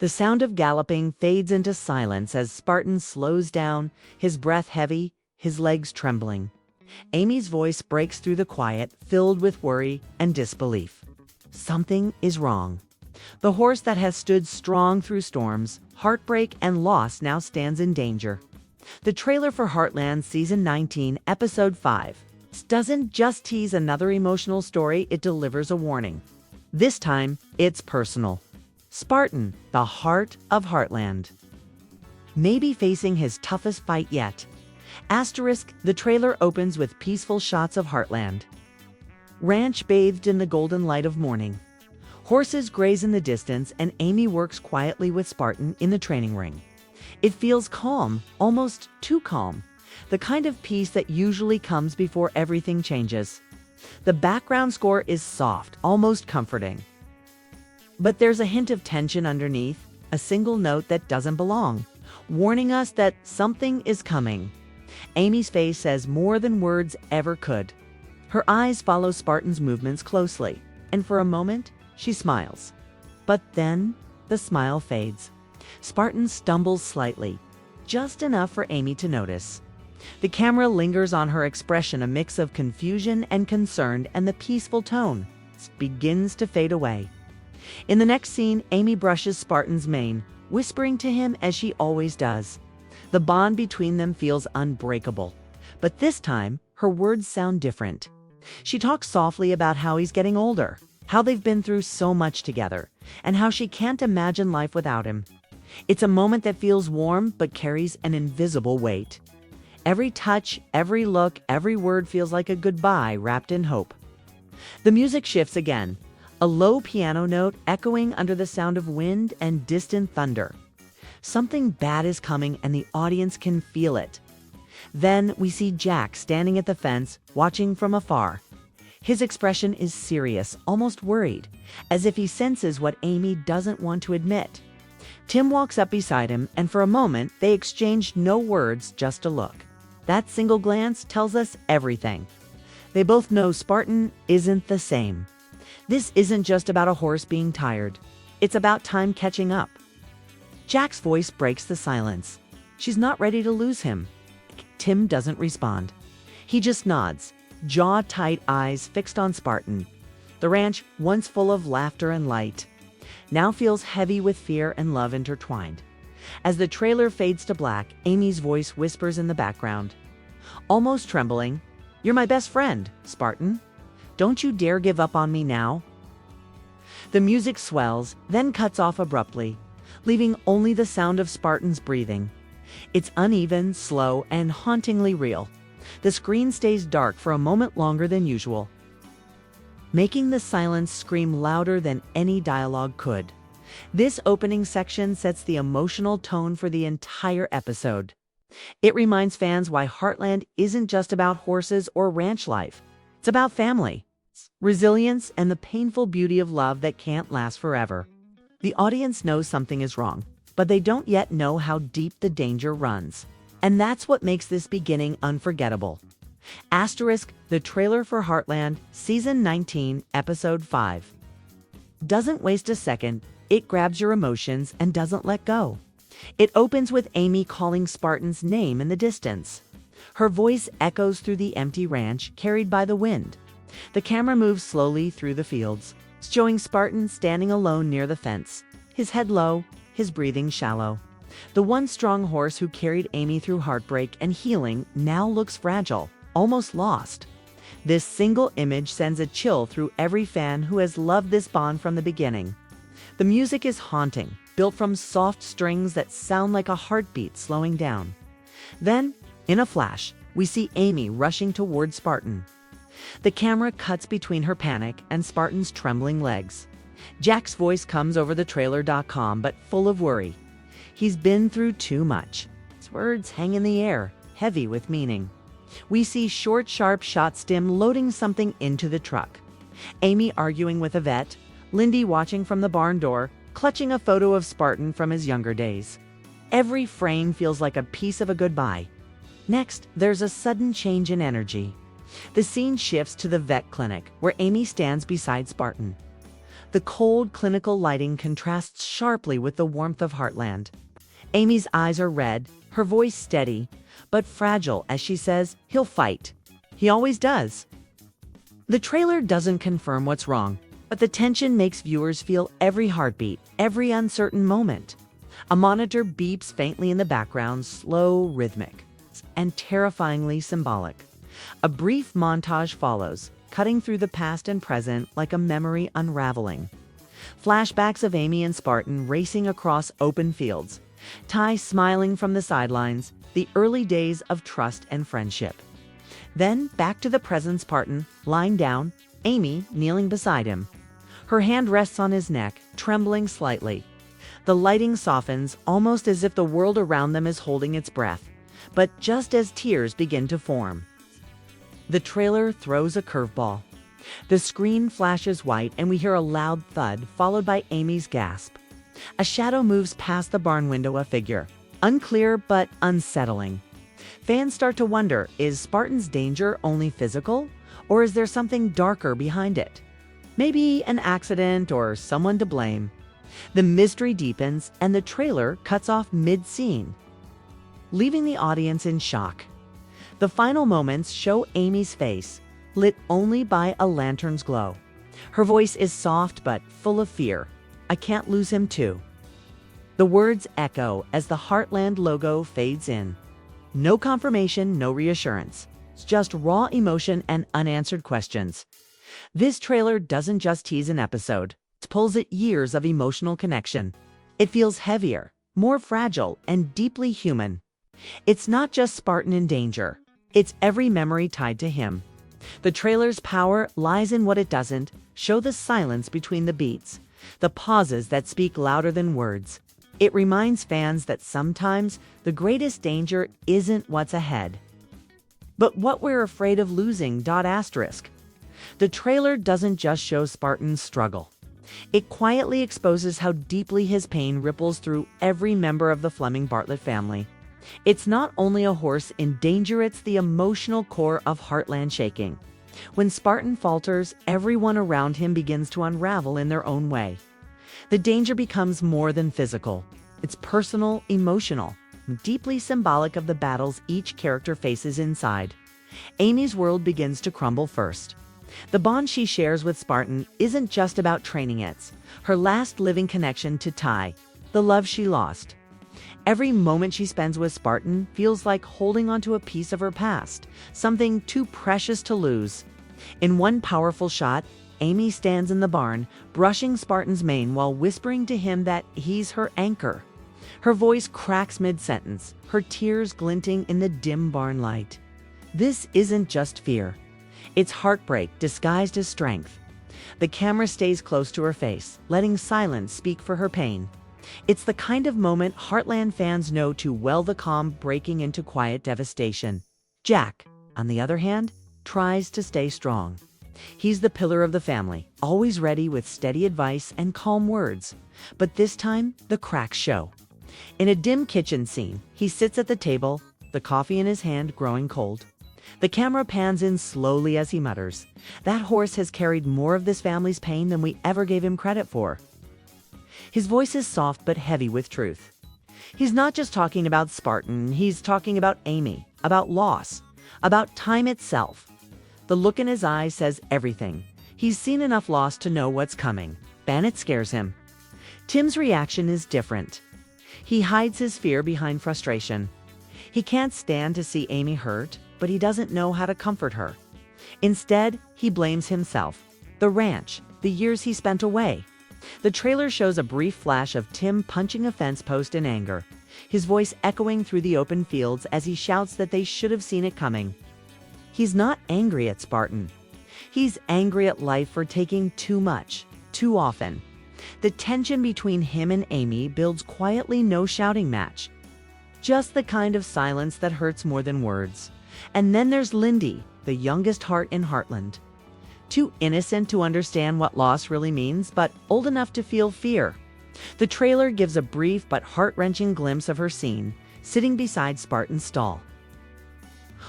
The sound of galloping fades into silence as Spartan slows down, his breath heavy, his legs trembling. Amy's voice breaks through the quiet, filled with worry and disbelief. Something is wrong. The horse that has stood strong through storms, heartbreak, and loss now stands in danger. The trailer for Heartland Season 19, Episode 5 doesn't just tease another emotional story, it delivers a warning. This time, it's personal. Spartan, the heart of Heartland, may be facing his toughest fight yet. The trailer opens with peaceful shots of Heartland. Ranch bathed in the golden light of morning. Horses graze in the distance, and Amy works quietly with Spartan in the training ring. It feels calm, almost too calm, the kind of peace that usually comes before everything changes. The background score is soft, almost comforting. But there's a hint of tension underneath, a single note that doesn't belong, warning us that something is coming. Amy's face says more than words ever could. Her eyes follow Spartan's movements closely, and for a moment, she smiles. But then, the smile fades. Spartan stumbles slightly, just enough for Amy to notice. The camera lingers on her expression, a mix of confusion and concern, and the peaceful tone begins to fade away. In the next scene, Amy brushes Spartan's mane, whispering to him as she always does. The bond between them feels unbreakable, but this time, her words sound different. She talks softly about how he's getting older, how they've been through so much together, and how she can't imagine life without him. It's a moment that feels warm but carries an invisible weight. Every touch, every look, every word feels like a goodbye wrapped in hope. The music shifts again, a low piano note echoing under the sound of wind and distant thunder. Something bad is coming, and the audience can feel it. Then we see Jack standing at the fence, watching from afar. His expression is serious, almost worried, as if he senses what Amy doesn't want to admit. Tim walks up beside him, and for a moment, they exchange no words, just a look. That single glance tells us everything. They both know Spartan isn't the same. This isn't just about a horse being tired. It's about time catching up. Jack's voice breaks the silence. She's not ready to lose him. Tim doesn't respond. He just nods, jaw-tight eyes fixed on Spartan. The ranch, once full of laughter and light, now feels heavy with fear and love intertwined. As the trailer fades to black, Amy's voice whispers in the background. Almost trembling, "You're my best friend, Spartan. Don't you dare give up on me now." The music swells, then cuts off abruptly, leaving only the sound of Spartan's breathing. It's uneven, slow, and hauntingly real. The screen stays dark for a moment longer than usual, making the silence scream louder than any dialogue could. This opening section sets the emotional tone for the entire episode. It reminds fans why Heartland isn't just about horses or ranch life. It's about family, resilience, and the painful beauty of love that can't last forever. The audience knows something is wrong, but they don't yet know how deep the danger runs. And that's what makes this beginning unforgettable. The trailer for Heartland, Season 19, Episode 5. Doesn't waste a second, it grabs your emotions and doesn't let go. It opens with Amy calling Spartan's name in the distance. Her voice echoes through the empty ranch, carried by the wind. The camera moves slowly through the fields, showing Spartan standing alone near the fence, his head low, his breathing shallow. The one strong horse who carried Amy through heartbreak and healing now looks fragile, almost lost. This single image sends a chill through every fan who has loved this bond from the beginning. The music is haunting, built from soft strings that sound like a heartbeat slowing down. Then, in a flash, we see Amy rushing toward Spartan. The camera cuts between her panic and Spartan's trembling legs. Jack's voice comes over the trailer.com, but full of worry. He's been through too much. His words hang in the air, heavy with meaning. We see short, sharp shots Tim loading something into the truck. Amy arguing with a vet, Lindy watching from the barn door, clutching a photo of Spartan from his younger days. Every frame feels like a piece of a goodbye. Next, there's a sudden change in energy. The scene shifts to the vet clinic, where Amy stands beside Spartan. The cold, clinical lighting contrasts sharply with the warmth of Heartland. Amy's eyes are red, her voice steady, but fragile as she says, "He'll fight. He always does." The trailer doesn't confirm what's wrong, but the tension makes viewers feel every heartbeat, every uncertain moment. A monitor beeps faintly in the background, slow, rhythmic, and terrifyingly symbolic. A brief montage follows, cutting through the past and present like a memory unraveling. Flashbacks of Amy and Spartan racing across open fields, Ty smiling from the sidelines, the early days of trust and friendship. Then back to the present Spartan, lying down, Amy kneeling beside him. Her hand rests on his neck, trembling slightly. The lighting softens, almost as if the world around them is holding its breath, but just as tears begin to form. The trailer throws a curveball. The screen flashes white and we hear a loud thud, followed by Amy's gasp. A shadow moves past the barn window, a figure. Unclear but unsettling. Fans start to wonder, is Spartan's danger only physical, or is there something darker behind it? Maybe an accident or someone to blame. The mystery deepens and the trailer cuts off mid-scene, leaving the audience in shock. The final moments show Amy's face, lit only by a lantern's glow. Her voice is soft but full of fear. "I can't lose him too." The words echo as the Heartland logo fades in. No confirmation, no reassurance. It's just raw emotion and unanswered questions. This trailer doesn't just tease an episode. It pulls at years of emotional connection. It feels heavier, more fragile, and deeply human. It's not just Spartan in danger. It's every memory tied to him. The trailer's power lies in what it doesn't show: the silence between the beats, the pauses that speak louder than words. It reminds fans that sometimes the greatest danger isn't what's ahead, but what we're afraid of losing. The trailer doesn't just show Spartan's struggle. It quietly exposes how deeply his pain ripples through every member of the Fleming Bartlett family. It's not only a horse in danger, it's the emotional core of Heartland shaking. When Spartan falters, everyone around him begins to unravel in their own way. The danger becomes more than physical. It's personal, emotional, and deeply symbolic of the battles each character faces inside. Amy's world begins to crumble first. The bond she shares with Spartan isn't just about training, it's her last living connection to Ty, the love she lost. Every moment she spends with Spartan feels like holding onto a piece of her past, something too precious to lose. In one powerful shot, Amy stands in the barn, brushing Spartan's mane while whispering to him that he's her anchor. Her voice cracks mid-sentence, her tears glinting in the dim barn light. This isn't just fear. It's heartbreak disguised as strength. The camera stays close to her face, letting silence speak for her pain. It's the kind of moment Heartland fans know too well, the calm breaking into quiet devastation. Jack, on the other hand, tries to stay strong. He's the pillar of the family, always ready with steady advice and calm words. But this time, the cracks show. In a dim kitchen scene, he sits at the table, the coffee in his hand growing cold. The camera pans in slowly as he mutters, "That horse has carried more of this family's pain than we ever gave him credit for." His voice is soft but heavy with truth. He's not just talking about Spartan, he's talking about Amy, about loss, about time itself. The look in his eyes says everything. He's seen enough loss to know what's coming, and it scares him. Tim's reaction is different. He hides his fear behind frustration. He can't stand to see Amy hurt, but he doesn't know how to comfort her. Instead, he blames himself, the ranch, the years he spent away. The trailer shows a brief flash of Tim punching a fence post in anger, his voice echoing through the open fields as he shouts that they should have seen it coming. He's not angry at Spartan. He's angry at life for taking too much, too often. The tension between him and Amy builds quietly, no shouting match. Just the kind of silence that hurts more than words. And then there's Lindy, the youngest heart in Heartland. Too innocent to understand what loss really means, but old enough to feel fear. The trailer gives a brief but heart-wrenching glimpse of her scene, sitting beside Spartan's stall,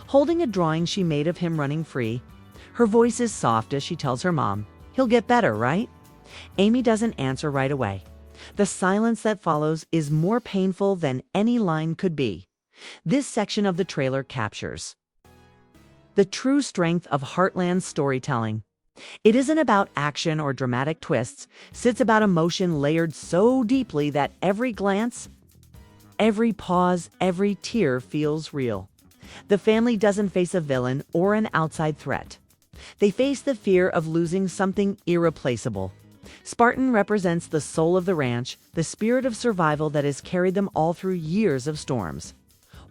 holding a drawing she made of him running free. Her voice is soft as she tells her mom, "He'll get better, right?" Amy doesn't answer right away. The silence that follows is more painful than any line could be. This section of the trailer captures the true strength of Heartland's storytelling. It isn't about action or dramatic twists, it's about emotion layered so deeply that every glance, every pause, every tear feels real. The family doesn't face a villain or an outside threat. They face the fear of losing something irreplaceable. Spartan represents the soul of the ranch, the spirit of survival that has carried them all through years of storms.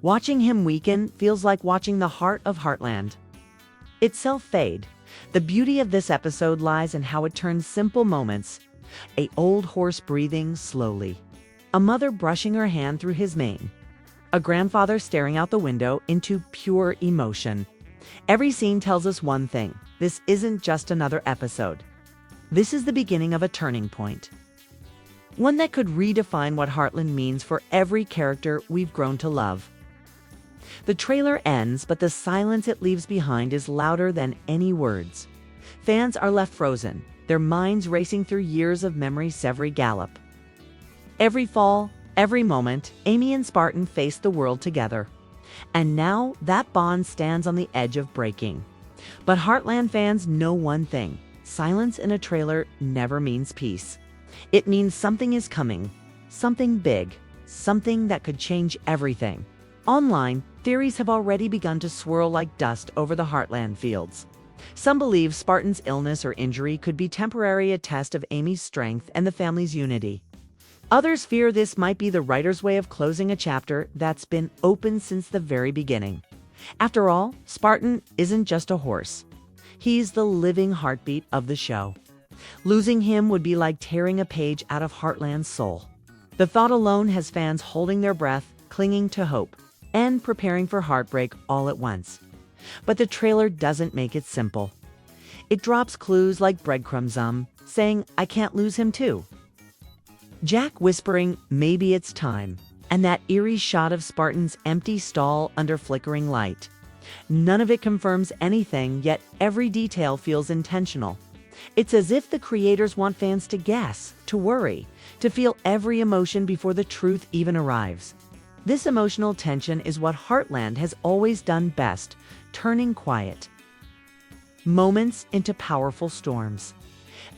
Watching him weaken feels like watching the heart of Heartland itself fade. The beauty of this episode lies in how it turns simple moments, an old horse breathing slowly, a mother brushing her hand through his mane, a grandfather staring out the window, into pure emotion. Every scene tells us one thing: this isn't just another episode. This is the beginning of a turning point. One that could redefine what Heartland means for every character we've grown to love. The trailer ends, but the silence it leaves behind is louder than any words. Fans are left frozen, their minds racing through years of memory's every gallop. Every fall, every moment, Amy and Spartan faced the world together. And now that bond stands on the edge of breaking. But Heartland fans know one thing: silence in a trailer never means peace. It means something is coming, something big, something that could change everything. Online, theories have already begun to swirl like dust over the Heartland fields. Some believe Spartan's illness or injury could be temporary, a test of Amy's strength and the family's unity. Others fear this might be the writer's way of closing a chapter that's been open since the very beginning. After all, Spartan isn't just a horse. He's the living heartbeat of the show. Losing him would be like tearing a page out of Heartland's soul. The thought alone has fans holding their breath, clinging to hope, and preparing for heartbreak all at once. But the trailer doesn't make it simple. It drops clues like breadcrumbs, saying, "I can't lose him too." Jack whispering, "Maybe it's time," and that eerie shot of Spartan's empty stall under flickering light. None of it confirms anything, yet every detail feels intentional. It's as if the creators want fans to guess, to worry, to feel every emotion before the truth even arrives. This emotional tension is what Heartland has always done best, turning quiet moments into powerful storms.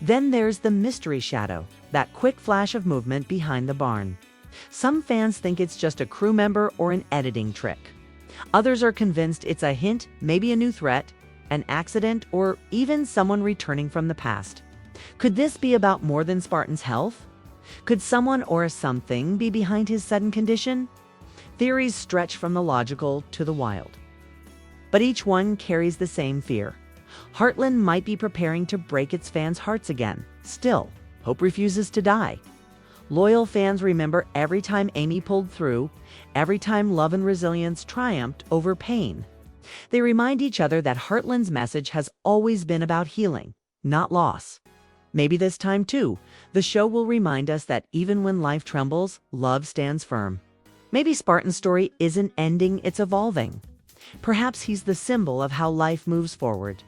Then there's the mystery shadow, that quick flash of movement behind the barn. Some fans think it's just a crew member or an editing trick. Others are convinced it's a hint, maybe a new threat, an accident, or even someone returning from the past. Could this be about more than Spartan's health? Could someone or something be behind his sudden condition? Theories stretch from the logical to the wild. But each one carries the same fear. Heartland might be preparing to break its fans' hearts again. Still, hope refuses to die. Loyal fans remember every time Amy pulled through, every time love and resilience triumphed over pain. They remind each other that Heartland's message has always been about healing, not loss. Maybe this time too, the show will remind us that even when life trembles, love stands firm. Maybe Spartan's story isn't ending, it's evolving. Perhaps he's the symbol of how life moves forward.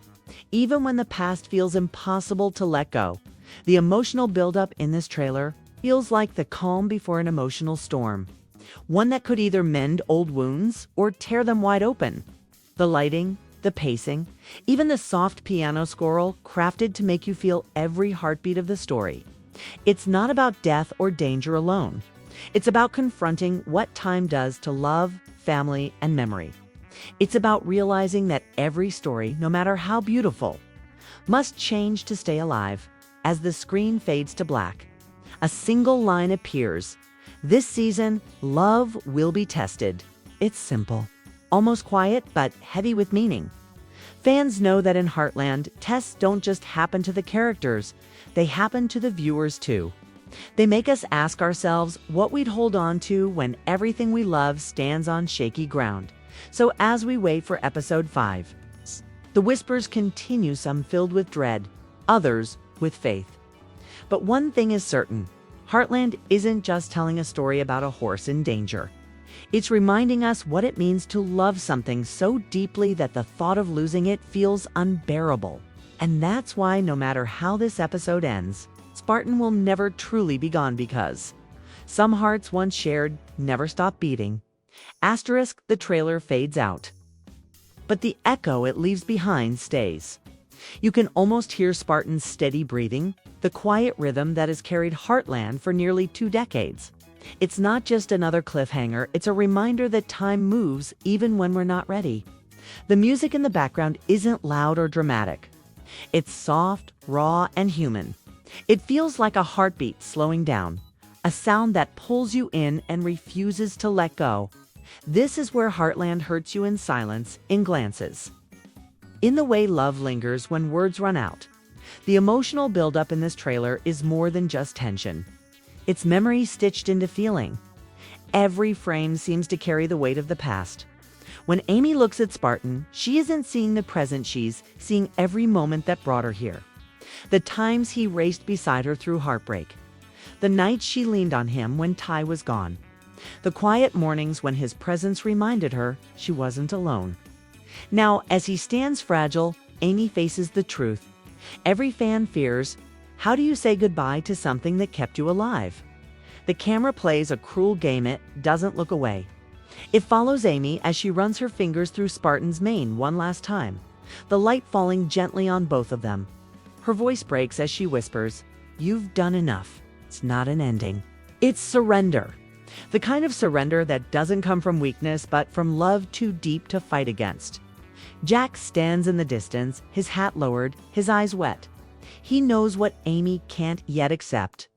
Even when the past feels impossible to let go, the emotional buildup in this trailer feels like the calm before an emotional storm. One that could either mend old wounds or tear them wide open. The lighting, the pacing, even the soft piano score crafted to make you feel every heartbeat of the story. It's not about death or danger alone. It's about confronting what time does to love, family, and memory. It's about realizing that every story, no matter how beautiful, must change to stay alive. As the screen fades to black, a single line appears. This season, love will be tested. It's simple, almost quiet, but heavy with meaning. Fans know that in Heartland, tests don't just happen to the characters, they happen to the viewers too. They make us ask ourselves what we'd hold on to when everything we love stands on shaky ground. So as we wait for episode 5, the whispers continue, some filled with dread, others with faith. But one thing is certain, Heartland isn't just telling a story about a horse in danger. It's reminding us what it means to love something so deeply that the thought of losing it feels unbearable. And that's why no matter how this episode ends, Spartan will never truly be gone because some hearts once shared never stop beating. Asterisk, the trailer fades out, but the echo it leaves behind stays. You can almost hear Spartan's steady breathing, the quiet rhythm that has carried Heartland for nearly 2 decades. It's not just another cliffhanger, it's a reminder that time moves even when we're not ready. The music in the background isn't loud or dramatic. It's soft, raw, and human. It feels like a heartbeat slowing down, a sound that pulls you in and refuses to let go. This is where Heartland hurts you in silence, in glances. In the way love lingers when words run out. The emotional buildup in this trailer is more than just tension. It's memory stitched into feeling. Every frame seems to carry the weight of the past. When Amy looks at Spartan, she isn't seeing the present, she's seeing every moment that brought her here. The times he raced beside her through heartbreak. The nights she leaned on him when Ty was gone. The quiet mornings when his presence reminded her she wasn't alone. Now, as he stands fragile, Amy faces the truth. Every fan fears, how do you say goodbye to something that kept you alive? The camera plays a cruel game, it doesn't look away. It follows Amy as she runs her fingers through Spartan's mane one last time, the light falling gently on both of them. Her voice breaks as she whispers, "You've done enough. It's not an ending. It's surrender." The kind of surrender that doesn't come from weakness, but from love too deep to fight against. Jack stands in the distance, his hat lowered, his eyes wet. He knows what Amy can't yet accept.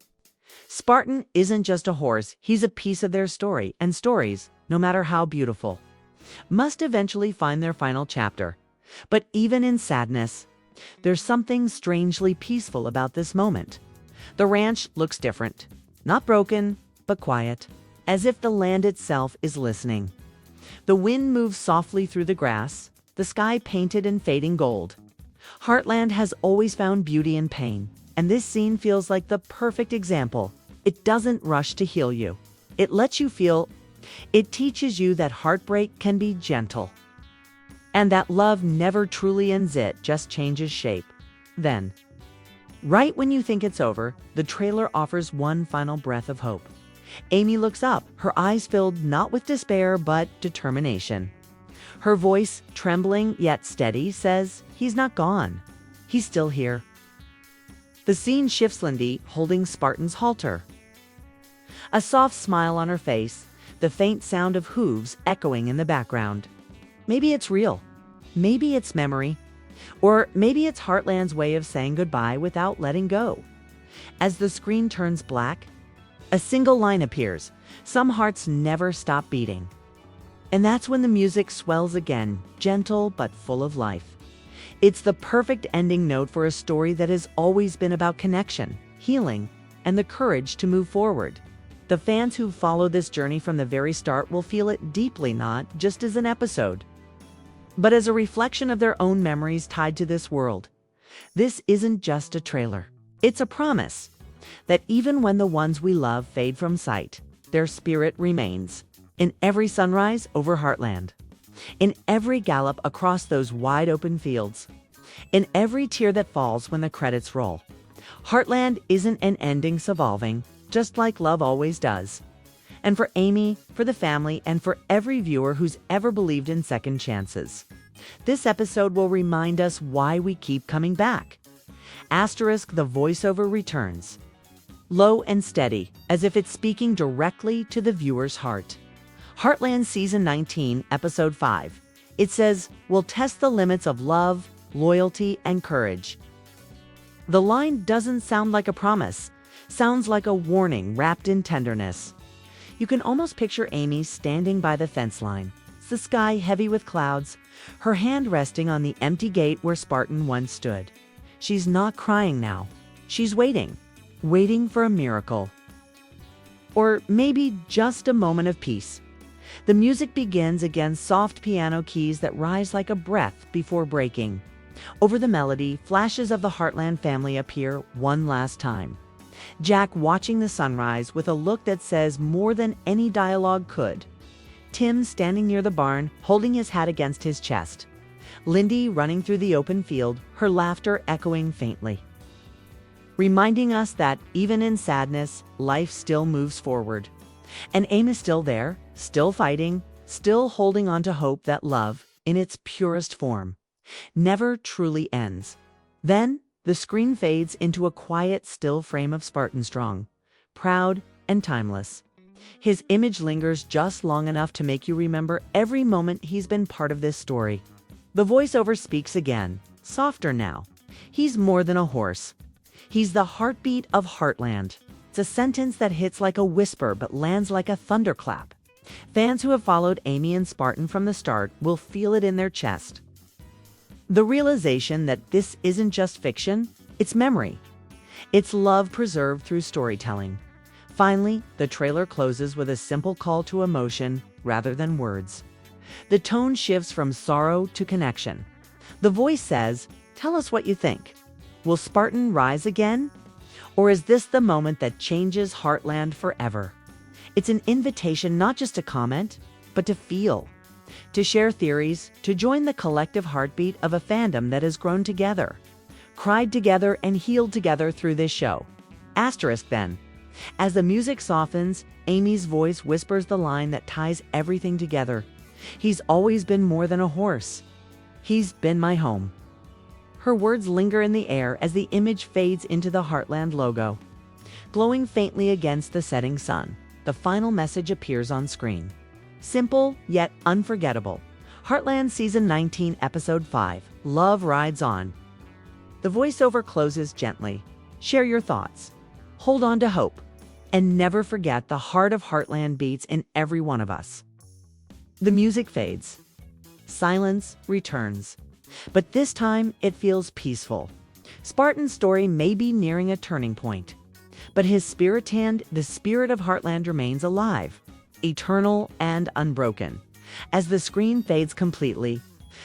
Spartan isn't just a horse, he's a piece of their story, and stories, no matter how beautiful, must eventually find their final chapter. But even in sadness, there's something strangely peaceful about this moment. The ranch looks different. Not broken, but quiet, as if the land itself is listening. The wind moves softly through the grass, the sky painted in fading gold. Heartland has always found beauty in pain, and this scene feels like the perfect example. It doesn't rush to heal you. It lets you feel. It teaches you that heartbreak can be gentle, and that love never truly ends, it just changes shape. Then, right when you think it's over, the trailer offers one final breath of hope. Amy looks up, her eyes filled not with despair but determination. Her voice, trembling yet steady, says, "He's not gone. He's still here." The scene shifts, Lindy holding Spartan's halter. A soft smile on her face, the faint sound of hooves echoing in the background. Maybe it's real. Maybe it's memory. Or maybe it's Heartland's way of saying goodbye without letting go. As the screen turns black, a single line appears. Some hearts never stop beating. And that's when the music swells again, gentle but full of life. It's the perfect ending note for a story that has always been about connection, healing, and the courage to move forward. The fans who follow this journey from the very start will feel it deeply, not just as an episode, but as a reflection of their own memories tied to this world. This isn't just a trailer. It's a promise that even when the ones we love fade from sight, their spirit remains. In every sunrise over Heartland, in every gallop across those wide-open fields, in every tear that falls when the credits roll. Heartland isn't an ending evolving, just like love always does. And for Amy, for the family, and for every viewer who's ever believed in second chances, this episode will remind us why we keep coming back. Asterisk, the voiceover returns, low and steady, as if it's speaking directly to the viewer's heart. Heartland Season 19, Episode 5. It says, "We'll test the limits of love, loyalty, and courage." The line doesn't sound like a promise, sounds like a warning wrapped in tenderness. You can almost picture Amy standing by the fence line, the sky heavy with clouds, her hand resting on the empty gate where Spartan once stood. She's not crying now. She's waiting for a miracle. Or maybe just a moment of peace. The music begins again, soft piano keys that rise like a breath before breaking. Over the melody, flashes of the Heartland family appear one last time. Jack watching the sunrise with a look that says more than any dialogue could. Tim standing near the barn, holding his hat against his chest. Lindy running through the open field, her laughter echoing faintly. reminding us that even in sadness, life still moves forward. And Amy is still there, still fighting, still holding on to hope that love, in its purest form, never truly ends. Then, the screen fades into a quiet, still frame of Spartan strong, proud, and timeless. His image lingers just long enough to make you remember every moment he's been part of this story. The voiceover speaks again, softer now. He's more than a horse. He's the heartbeat of Heartland. It's a sentence that hits like a whisper but lands like a thunderclap. Fans who have followed Amy and Spartan from the start will feel it in their chest. The realization that this isn't just fiction, it's memory. It's love preserved through storytelling. Finally, the trailer closes with a simple call to emotion rather than words. The tone shifts from sorrow to connection. The voice says, "Tell us what you think. Will Spartan rise again? Or is this the moment that changes Heartland forever?" It's an invitation not just to comment, but to feel, to share theories, to join the collective heartbeat of a fandom that has grown together, cried together and healed together through this show. Asterisk then. As the music softens, Amy's voice whispers the line that ties everything together. "He's always been more than a horse. He's been my home." Her words linger in the air as the image fades into the Heartland logo. Glowing faintly against the setting sun, the final message appears on screen. Simple, yet unforgettable. Heartland Season 19, Episode 5, Love Rides On. The voiceover closes gently. Share your thoughts. Hold on to hope. And never forget the heart of Heartland beats in every one of us. The music fades. Silence returns. But this time, it feels peaceful. Spartan's story may be nearing a turning point, but his spirit and the spirit of Heartland remains alive, eternal and unbroken. As the screen fades completely,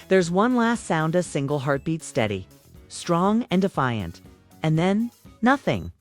there's one last sound, a single heartbeat steady, strong and defiant, and then nothing.